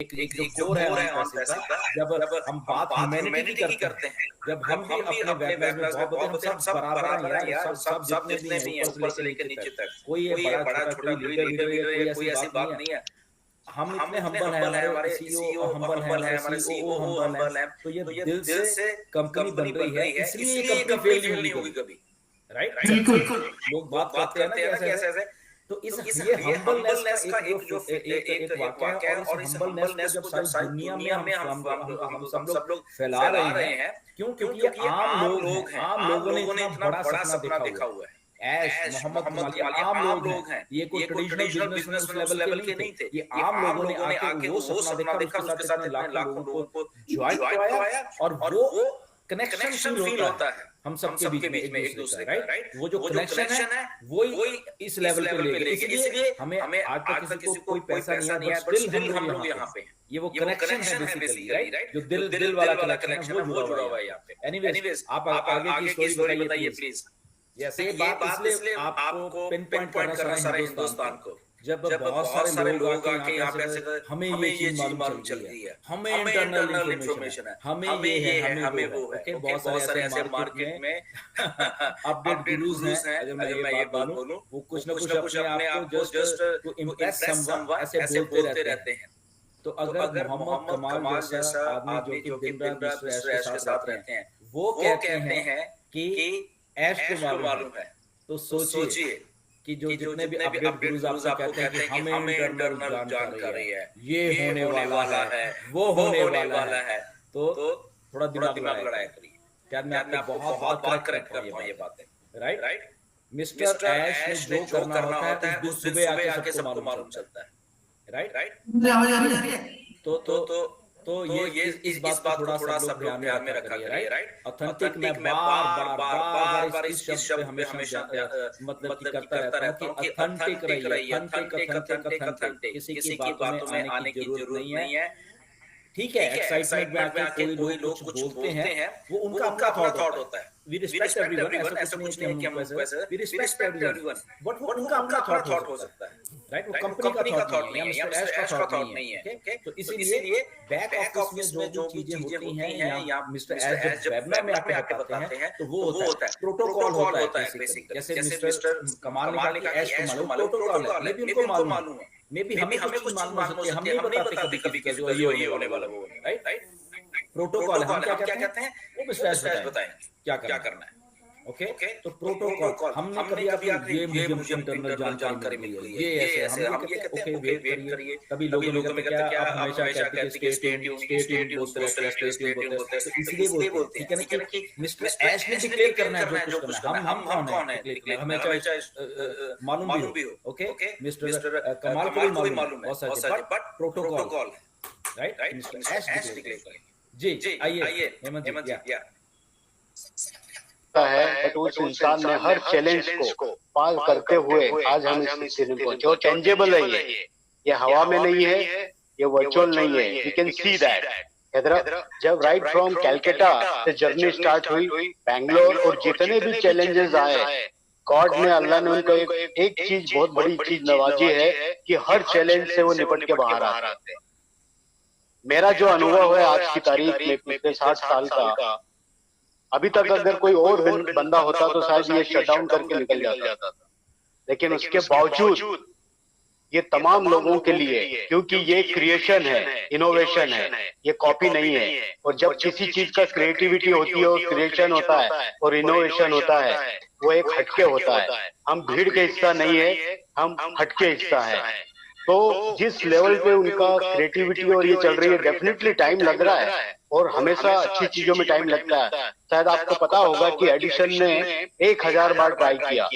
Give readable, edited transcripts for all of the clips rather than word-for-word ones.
एक जो कोर है ऑन पैसिव का, जब हम बात ह्यूमैनिटी की करते हैं, जब हम भी अपने वेब में बहुत बोलते हैं हम सब बराबर हैं यार, सब जितने भी हैं ऊपर से लेके नीचे तक, कोई ये बड़ा छोटा कोई लीडर वीडर या कोई ऐसी बात नहीं है। हम इतने हम्बल हैं, हमारे सीईओ हम्बल है, हमारे सीओओ हम्बल है, तो ये दिल से कंपनी बन रही है, इसलिए ये कंपनी फेल नहीं होगी कभी, राइट। लोग बात करते हैं ना कैसे ऐसे, तो इस ये हम्बलनेस का एक जो एक वाकया है, और इस हम्बलनेस को जब सारी दुनिया में हम सब लोग फैला रहे हैं, क्यों? क्योंकि ये आम लोग हैं, आम लोगों ने इतना बड़ा सपना देखा हुआ है। ऐश मोहम्मद कमाल आम लोग हैं, ये कोई ट्रेडिशनल बिजनेस उस लेवल के नहीं थे, ये आम लोगों ने आके वो सपना देखा, उसके साथ इतने लाखों लोगों को ज्वाइन करवाया, और वो कनेक्शन फील होता है हम सबके बीच में एक दूसरे का, राइट। वो जो कनेक्शन है वही इस लेवल पे ले गए, इसलिए हमें आज तक किसी को कोई पैसा नहीं है, बट स्टिल हम लोग यहाँ पे हैं। ये वो कनेक्शन है बेसिकली, राइट, जो दिल वाला कनेक्शन है वो जुड़ा हुआ है यहाँ पे। एनीवेज आप आगे की स्टोरी बताइए प्लीज। यस, ये बात इसलिए आपको पिन पॉइंट करना सारा हिंदुस्तान को, जब बहुत सारे लोग आके यहाँ पे ऐसे हमें ये चीज मालूम चल रही है, हमें इंटरनल इंफॉर्मेशन है, हमें ये है, हमें वो है, बहुत सारे ऐसे मार्केट में अपडेट गुरुज हैं, अगर मैं ये बात बोलूं, वो कुछ ना कुछ अपने आप को जस्ट इम्प्रेस समवन ऐसे बोलते रहते हैं। तो अगर मोहम्मद कमाल जैसा आदमी जो कि दिन रात मिस्टर ऐश के साथ रहते हैं, वो कहते हैं कि ऐश को मालूम है, तो सोचिए कि जो जितने भी अपडेट गुरुज आपको कहते हैं कि हमें इंटरनल जानकारी है, ये होने वाला है, वो होने वाला है, तो थोड़ा दिमाग लड़ाया करिए, क्या मैं आपको बहुत करेक्ट करता हूं ये बातें, राइट। मिस्टर ऐश ने जो करना होता है उस दिन सुबह आके सबको मालूम चलता है, राइट। तो ये इस बात को थोड़ा सा लोग ध्यान में रखा करिए, राइट। ऑथेंटिक मैं बार इस शब्द पे हमेशा मतलब कि करता रहता हूं कि ऑथेंटिक रहिए, ऑथेंटिक, किसी की बातों में आने की जरूरत नहीं है। ठीक है, एक्साइटमेंट में आके कोई लोग कुछ बोलते हैं, वो उनका अपना थॉट होता है। वी रिस्पेक्ट एवरीवन, ऐसा कुछ नहीं है कि हम वैसे, वी रिस्पेक्ट एवरीवन, बट वो उनका अपना थॉट हो सकता है, राइट। वो कंपनी का थॉट नहीं है, मिस्टर ऐश का थॉट नहीं है, ओके। तो इसीलिए बैक ऑफिस में जो चीजें होती हैं, या मिस्टर ऐश जब वेबिनार में आके बताते हैं, तो वो होता है प्रोटोकॉल होता है बेसिकली। जैसे मिस्टर कमाल ने कहा कि ऐश को मालूम प्रोटोकॉल है, ये भी उनको मालूम है, मे बी हमें कुछ मालूम हो सकती है, हम नहीं बताते कभी जो ये होने वाला वो, राइट। प्रोटोकॉल हम क्या कहते हैं, वो मिस्टर ऐश बताएं क्या करना है, ओके। तो प्रोटोकॉल हमने कभी आपको ये मुझे इंटरनल जानकारी मिल गई है, ये ऐसे हम ये कहते हैं, ओके वेट करिए। तभी लोगों में कहते हैं क्या आप हमेशा कहते हैं कि स्टे ट्यून बोलते रहते हैं, तो इसलिए बोलते हैं, ठीक है ना, कि मिस्टर ऐश ने डिक्लेयर करना है जो कुछ करना है, हम कौन है डिक्लेयर, हमें चाहे मालूम भी हो, ओके। मिस्टर कमाल को भी मालूम है बहुत सारे, but protocol, right, mister Ash declare करेंगे। जी आइए हेमंत जी। है, बट उस इंसान ने हर चैलेंज को पार करते हुए आज हम इस स्थिति में पहुंचे। और चेंजेबल है, ये हवा में नहीं है, ये वर्चुअल नहीं है, वी कैन सी दैट। जब राइट फ्रॉम कैलकाटा से जर्नी स्टार्ट हुई, बैंगलोर, और जितने भी चैलेंजेस आए, गॉड ने, अल्लाह ने उनको एक चीज, बहुत बड़ी चीज नवाजी है कि हर चैलेंज से वो निपट के बाहर आते हैं। मेरा जो अनुभव है आज की तारीख में पिछले 60 साल का, अभी तक अगर कोई और बंदा होता तो शायद ये शटडाउन करके निकल जाता था, लेकिन उसके बावजूद ये तमाम लोगों के लिए, क्योंकि ये क्रिएशन है, इनोवेशन है, ये कॉपी नहीं है। और जब किसी चीज का क्रिएटिविटी होती है, और क्रिएशन होता है और इनोवेशन होता है, वो एक हटके होता है। हम भीड़ के हिस्सा नहीं है, हम हटके हिस्सा है। तो जिस लेवल पे उनका क्रिएटिविटी और ये चल रही है, डेफिनेटली टाइम लग रहा है, और हमेशा अच्छी चीजों में टाइम लगता है। शायद आपको पता होगा कि एडिशन ने 1000 बार ट्राई किया,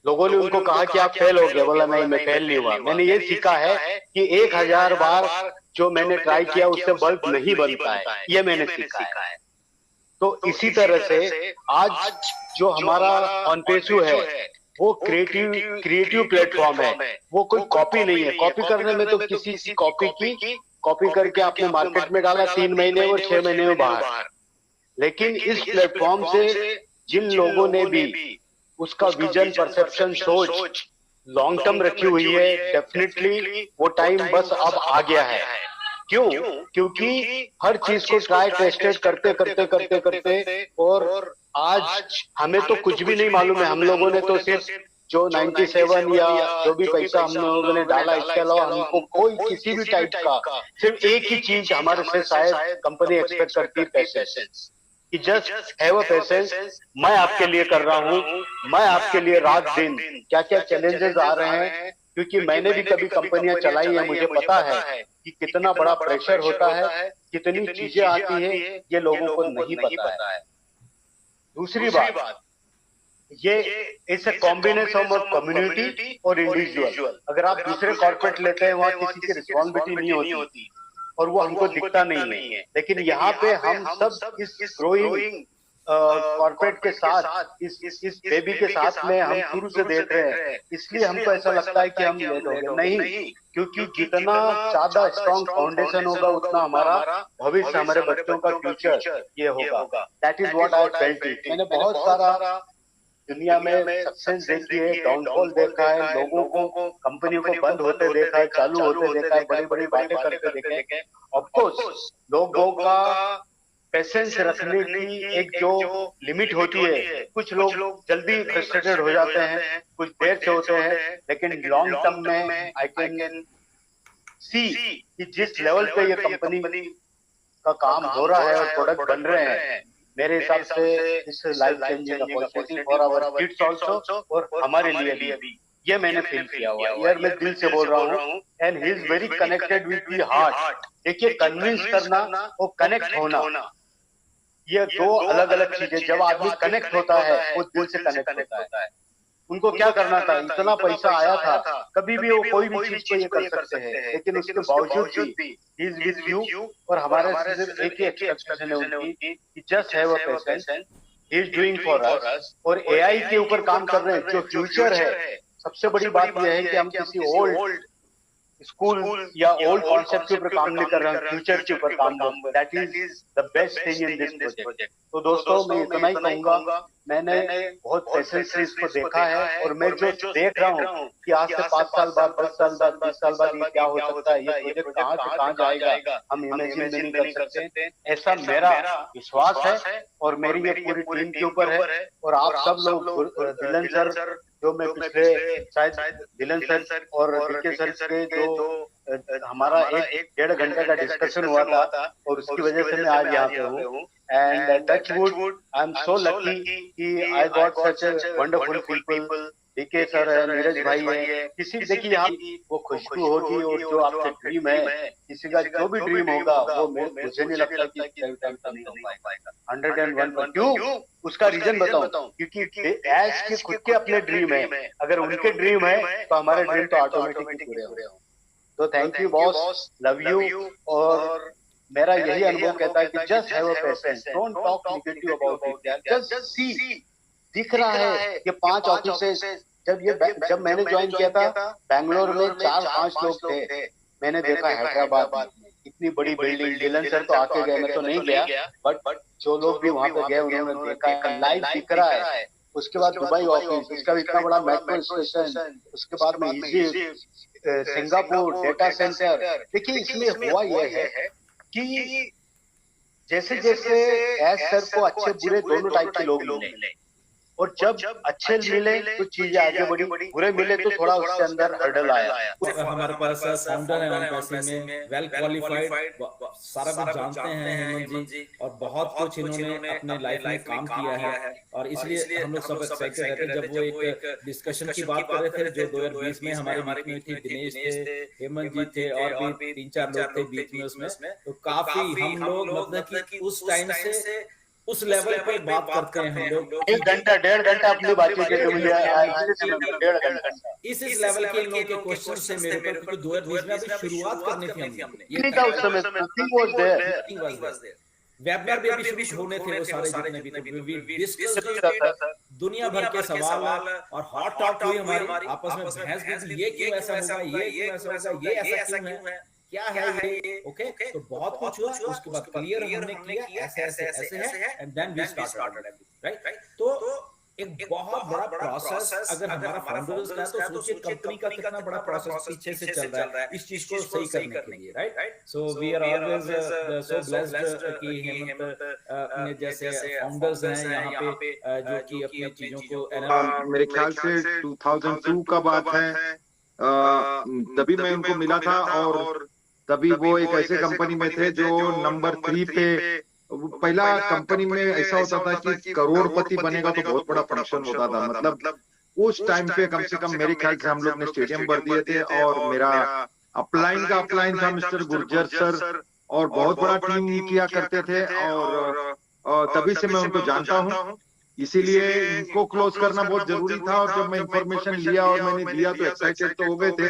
लोगों ने उनको कहा कि आप फेल हो गए, बोला नहीं मैं फेल नहीं हुआ। मैंने ये सीखा है कि 1000 बार जो मैंने ट्राई किया उससे बल्ब नहीं बनता है, ये मैंने सीखा है। तो इसी तरह से आज जो हमारा ऑनपेसू है, वो क्रिएटिव प्लेटफॉर्म है, वो कोई कॉपी नहीं है। कॉपी करने में तो किसी की कॉपी करके आपने मार्केट में डाला, 3 महीने और 6 महीने में बाहर। लेकिन इस प्लेटफॉर्म से जिन लोगों ने भी उसका विजन, परसेप्शन, सोच लॉन्ग टर्म रखी हुई है, डेफिनेटली वो टाइम बस अब आ गया है। क्यों? क्योंकि हर चीज को ट्राई टेस्टेड करते करते करते करते और आज हमें तो कुछ भी नहीं मालूम है। हम लोगों ने तो सिर्फ जो 97 या जो भी पैसा हम लोगों ने डाला, इसके अलावा हमको कोई किसी भी टाइप का सिर्फ एक ही चीज हमारे से शायद कंपनी एक्सपेक्ट करती है, पेशेंस। कि जस्ट हैव अ पेशेंस, मैं आपके लिए कर रहा हूँ, मैं आपके लिए रात दिन क्या क्या चैलेंजेस आ रहे हैं, क्योंकि मैंने भी कभी कंपनियां चलाई है, मुझे पता है कि कितना बड़ा प्रेशर होता है, कितनी चीजें आती है, ये लोगों को नहीं पता है। दूसरी बात, ये it's a combination of community और इंडिविजुअल। अगर आप दूसरे कॉर्पोरेट लेते हैं, वहाँ किसी की रिस्पॉन्सिबिलिटी नहीं होती और वो हमको दिखता नहीं है, लेकिन यहाँ पे हम सब इस ग्रोइंग कॉर्पोरेट के साथ इस बेबी के साथ में हम शुरू से देख रहे हैं, इसलिए हमको ऐसा लगता है कि हम लेट हो गए। नहीं, क्योंकि जितना ज्यादा स्ट्रॉन्ग फाउंडेशन होगा, उतना हमारा भविष्य, हमारे बच्चों का फ्यूचर ये होगा। That is what I felt it. मैंने बहुत सारा दुनिया में सक्सेस देखी है, डाउनफॉल देखा है, लोगों को कंपनी को बंद होते देखा है, चालू होते देखा है, बड़ी बड़ी बातें करते देखे हैं। ऑफ कोर्स लोगों का पेशेंस रखने की एक जो लिमिट होती है, कुछ लोग जल्दी फ्रस्ट्रेटेड हो जाते हैं, कुछ देर से होते हैं, लेकिन लॉन्ग टर्म में आई कैन सी कि जिस लेवल पे ये कंपनी का काम हो रहा है और प्रोडक्ट बन रहे हैं, मेरे हिसाब से इस life changing opportunity for our kids also, और हमारे लिए भी ये मैंने फील किया हुआ है। यार मैं दिल से बोल रहा हूँ, and he is very connected with the heart. देखिए, कन्विंस करना और कनेक्ट होना, ये दो अलग अलग चीजें। जब आदमी कनेक्ट होता है, वो दिल से कनेक्ट होता है। उनको क्या करना था, इतना पैसा आया था, कभी भी वो कोई भी चीज को ये कर सकते हैं, लेकिन उसके बावजूद भी ही इज विद यू। और हमारे सिर्फ एक ही एक्सपेक्टेशन है उनकी कि just have a patience, he is doing for us. और एआई के ऊपर काम कर रहे हैं, जो फ्यूचर है। सबसे बड़ी बात यह है कि हम किसी ओल्ड स्कूल या ओल्ड कॉन्सेप्ट के ऊपर काम नहीं कर रहे हैं, फ्यूचर के ऊपर काम कर रहे हैं। That is the best thing in this project. तो दोस्तों, मैं इतना ही कहूंगा, मैंने बहुत पेशेंस से इसको देखा है, और मैं जो देख रहा हूँ कि आज से 5 साल बाद, 10 साल बाद, 20 साल बाद ये क्या हो सकता है, ये प्रोजेक्ट कहाँ से कहाँ जाएगा, हम इमेजिन नहीं कर सकते। ऐसा मेरा विश्वास है, और मेरी ये पूरी टीम के ऊपर है। और आप सब लोग, दिलन सर, जो मैं पिछले शायद दिलन सर और डीके सर के जो हमारा 1-1.5 घंटे का डिस्कशन हुआ था, और उसकी वजह से मैं आज यहाँ पे हूँ। And touch wood, I am so lucky कि I got such a wonderful people. DK sir है, नीरज भाई है, किसी देखिए यहाँ वो खुशबू होगी, और जो आपका ड्रीम है, किसी का जो भी ड्रीम होगा, वो मुझे नहीं लगता कि नहीं हो पाएगा। 101। क्यों? उसका रीजन बताऊं, क्योंकि एज के खुद के अपने ड्रीम है, अगर उनके ड्रीम है तो हमारे ड्रीम तो ऑटोमेटिकली पूरे हो। तो thank you boss, love you. और मेरा यही अनुभव कहता है कि just have a patience, don't talk negative about it यार, जस्ट सी। दिख रहा है कि 5 ऑफिसेस, जब मैंने ज्वाइन किया था बैंगलोर में 4-5 लोग थे। मैंने देखा हैदराबाद में इतनी बड़ी बिल्डिंग, दिलन सर तो आके गए, मैं तो नहीं गया, बट जो लोग भी वहां पे गए उन्होंने देखा, लाइव दिख रहा है। उसके बाद दुबई ऑफिस, उसका इतना बड़ा मेट्रो स्टेशन, उसके बाद में इजिप्ट, सिंगापुर डेटा सेंटर। देखिए, इसमें हुआ यह है कि जैसे जैसे एस सर को अच्छे बुरे दोनों टाइप के लोग मिले, और जब अच्छे मिले तो चीजें आगे बढ़ी, बुरे मिले तो थोड़ा उसके अंदर हर्डल आया। हमारे पास फाउंडर है एम्बेसी में, वेल क्वालिफाइड, सारा कुछ जानते हैं हेमंत जी, और बहुत कुछ इन्होंने अपने लाइफ में काम किया है। और इसलिए हम लोग सब एक्साइटेड रहते हैं। जब वो एक डिस्कशन की बात कर रहे थे जो 2020 में हमारे बीच में थी, दिनेश थे, हेमंत जी थे, और भी 3-4 लोग थे बीच में उसमें, तो काफी हम लोग मतलब कि उस टाइम से उस लेवल पे बात करते हैं हम लोग। 1-1.5 घंटा अपनी बातचीत के लिए 1.5 घंटा इस लेवल के इन लोगों के क्वेश्चन से मेरे को, क्योंकि 2020 में अभी शुरुआत करनी थी हमने, ये था उस समय, नथिंग वाज देयर। वेबिनार भी अभी शुरू होने थे वो सारे जितने भी थे, वी डिस्कस्ड दुनिया भर के सवाल, और हॉट टॉक हुई हमारी आपस में बहस भी, ये क्यों ऐसा होगा, ये क्यों ऐसा होगा, ये ऐसा क्यों है, क्या है ये। ओके, तो बहुत कुछ हुआ। उसके बाद क्लियर हमने किया ऐसे ऐसे ऐसे है, and then we started, right. तो एक बहुत बड़ा प्रोसेस अगर हमारा फाउंडर्स का है तो सोचिए कंपनी का कितना बड़ा प्रोसेस पीछे से चल रहा है इस चीज को सही करने के लिए, right? So we are always so blessed कि हेमंत ने जैसे फाउंडर्स हैं यहाँ पे जो कि अपने चीजों को मेरे ख्याल से 2002 का बात है, तभी मैं उनको मिला था और तभी वो एक ऐसे कंपनी में थे जो नंबर 3 पे। पहला कंपनी में ऐसा होता था कि करोड़पति बनेगा तो बहुत बड़ा फंक्शन होता था, मतलब उस टाइम पे कम से कम मेरे ख्याल से हम लोग ने स्टेडियम भर दिए थे और मेरा अपलाइन का अपलाइन था मिस्टर गुर्जर सर, और बहुत बड़ा टीम किया करते थे और तभी से मैं उनको जानता हूँ, इसीलिए इनको क्लोज करना बहुत जरूरी था। और जब मैं इंफॉर्मेशन लिया और मैंने दिया तो एक्साइटेड तो हो गए थे,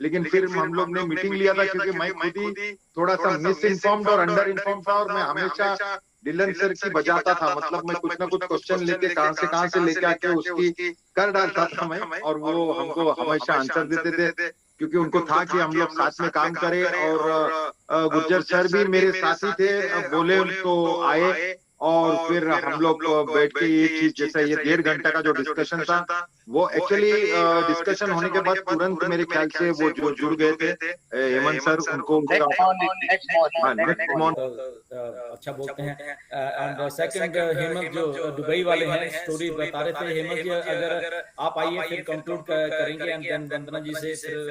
लेकिन फिर हम लोग ने मीटिंग लिया था क्योंकि मैं खुद ही थोड़ा सा मिस इन्फॉर्म्ड और अंडर इन्फॉर्म्ड था और मैं हमेशा डिलन सर की बजाता था, मतलब मैं कुछ ना कुछ क्वेश्चन लेके कहां से लेके आके उसकी कर डालता था मैं, और वो हमको हमेशा आंसर देते थे क्योंकि उनको था कि हम लोग साथ में काम करें। और गुर्जर सर भी मेरे साथी थे, बोले तो आए और फिर हम लोग बैठ के ये चीज जैसा ये 1.5 घंटा का जो डिस्कशन था वो एक्चुअली डिस्कशन होने के बाद तुरंत मेरे ख्याल से वो जो जुड़ गए थे हेमंत सर, उनको अच्छा बोलते हैं। एंड सेकंड हेमंत जो दुबई वाले हैं स्टोरी बता रहे थे, हेमंत जी अगर आप आइए फिर कंक्लूड करेंगे एंड देन वंदना जी से फिर